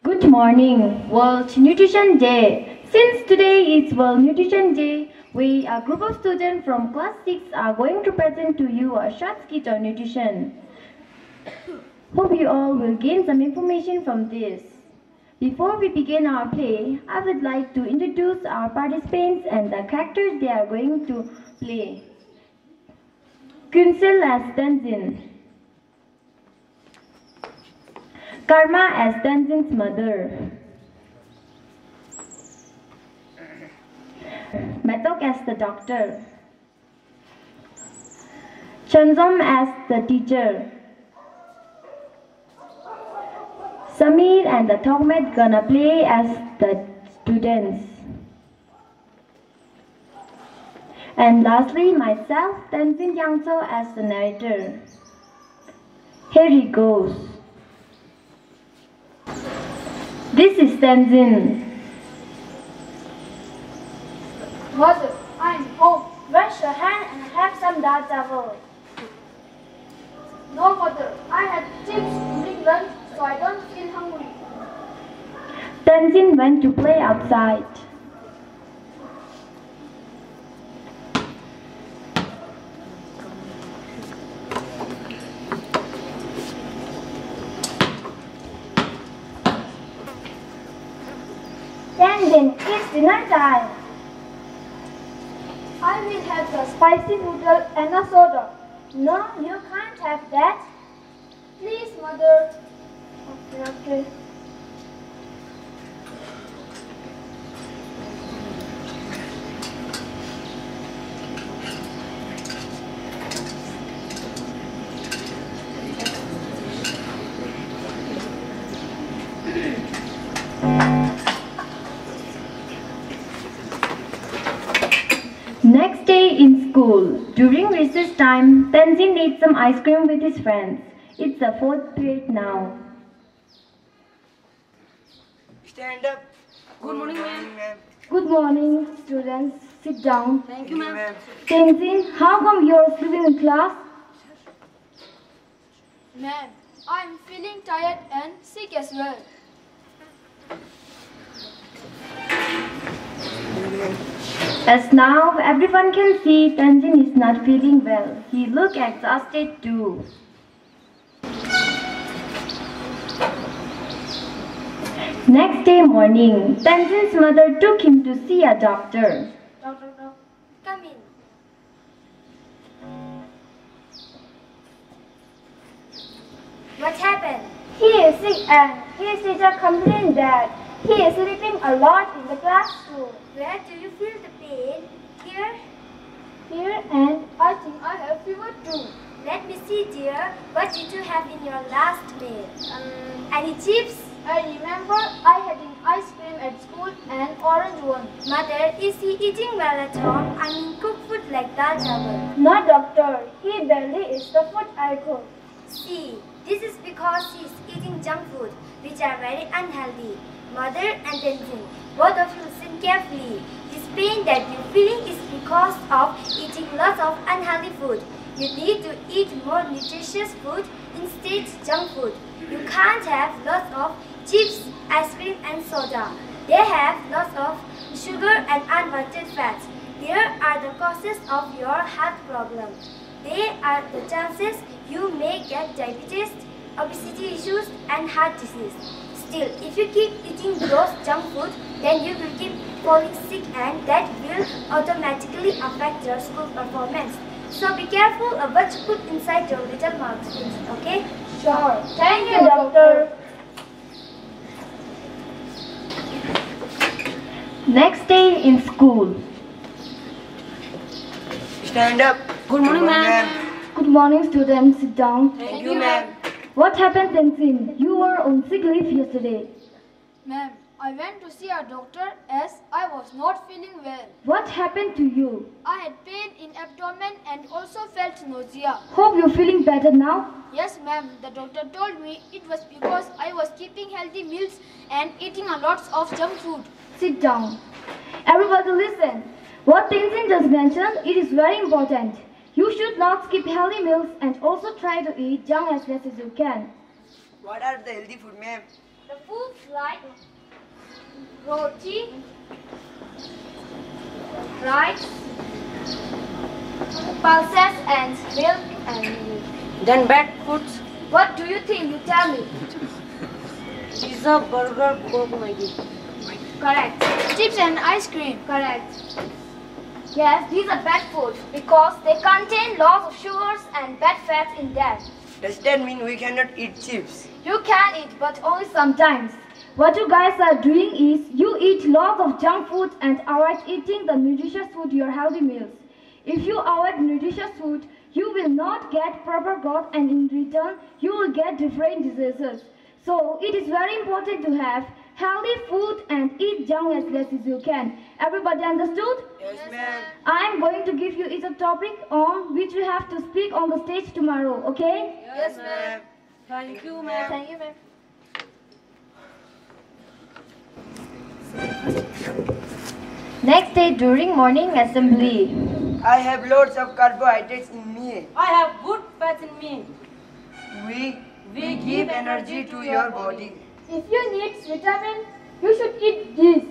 Good morning, World Nutrition Day. Since today is World Nutrition Day, we, a group of students from class 6, are going to present to you a short skit on nutrition. Hope you all will gain some information from this. Before we begin our play, I would like to introduce our participants and the characters they are going to play. Kunsel as Tenzin, Karma as Tenzin's mother, Matok as the doctor, Chanzom as the teacher, Samir and the Thokmet gonna play as the students. And lastly, myself, Tenzin Yangso as the narrator. Here he goes. This is Tenzin. Mother, I'm home. Wash your hand and have some dal chawal. No, mother, I had chips during lunch, so I don't feel hungry. Tenzin went to play outside. Tenzin, it's dinner time. I will have the spicy noodle and a soda. No, you can't have that. Please, mother. Okay. Next day in school, during recess time, Tenzin ate some ice cream with his friends. It's the 4th period now. Stand up. Good morning, ma'am. Good morning, students. Sit down. Thank you, ma'am. Tenzin, how come you are sleeping in class? Ma'am, I'm feeling tired and sick as well. As now everyone can see, Tenzin is not feeling well. He looks exhausted too. Next day morning, Tenzin's mother took him to see a doctor. Doctor, come in. What happened? He is sick and his teacher complained that he is sleeping a lot in the classroom. Where do you feel the pain? Here? Here, and I think I have fever too. Let me see, dear. What did you have in your last meal? Any chips? I remember I had an ice cream at school and orange one. Mother, is he eating well at home? I mean, cooked food like dal chawal. No, doctor. He barely eats the food I cook. See, this is because he is eating junk food, which are very unhealthy. Mother and Tenzin, both of you listen carefully. This pain that you're feeling is because of eating lots of unhealthy food. You need to eat more nutritious food instead of junk food. You can't have lots of chips, ice cream and soda. They have lots of sugar and unwanted fats. Here are the causes of your health problems. They are the chances you may get diabetes, obesity issues and heart disease. Still, if you keep eating those junk food, then you will keep falling sick and that will automatically affect your school performance. So be careful of what you put inside your little mouth, okay? Sure. Thank you, doctor. Next day in school. Stand up. Good morning, ma'am. Good morning, students. Sit down. Thank you, ma'am. What happened, Tenzin? You were on sick leave yesterday. Ma'am, I went to see a doctor as I was not feeling well. What happened to you? I had pain in abdomen and also felt nausea. Hope you're feeling better now. Yes, ma'am. The doctor told me it was because I was keeping healthy meals and eating a lot of junk food. Sit down. Everybody listen. What Tenzin just mentioned, it is very important. You should not skip healthy meals and also try to eat junk as less as you can. What are the healthy food, ma'am? The foods like roti, rice, pulses and milk and meat. Then bad foods. What do you think? You tell me. Pizza, burger, Coke, Maggi. Correct. Chips and ice cream. Correct. Yes, these are bad foods because they contain lots of sugars and bad fats in them. Does that mean we cannot eat chips? You can eat, but only sometimes. What you guys are doing is you eat lots of junk food and avoid eating the nutritious food, your healthy meals. If you avoid nutritious food, you will not get proper growth and in return, you will get different diseases. So it is very important to have healthy food and eat junk as less as you can. Everybody understood? Yes, ma'am. I am going to give you each a topic on which you have to speak on the stage tomorrow, okay? Yes, ma'am. Thank you, ma'am. Thank you, ma'am. Next day during morning assembly. I have loads of carbohydrates in me. I have good fats in me. We give energy to your body. If you need vitamin, you should eat these.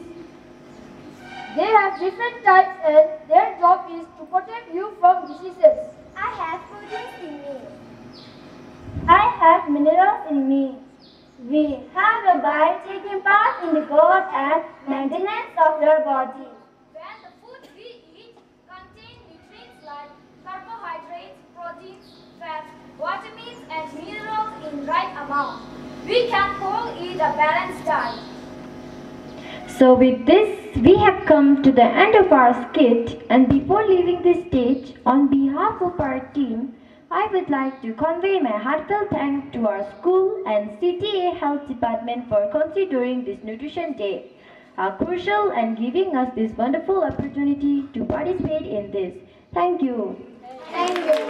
They have different types and their job is to protect you from diseases. I have proteins in me. I have minerals in me. We have a body taking part in the growth and maintenance of your body. When the food we eat contain nutrients like carbohydrates, proteins, fats, vitamins and minerals in right amount, we can call it a balanced diet. So with this, we have come to the end of our skit, and before leaving this stage, on behalf of our team, I would like to convey my heartfelt thanks to our school and CTA Health Department for considering this Nutrition Day crucial and giving us this wonderful opportunity to participate in this. Thank you. Thank you.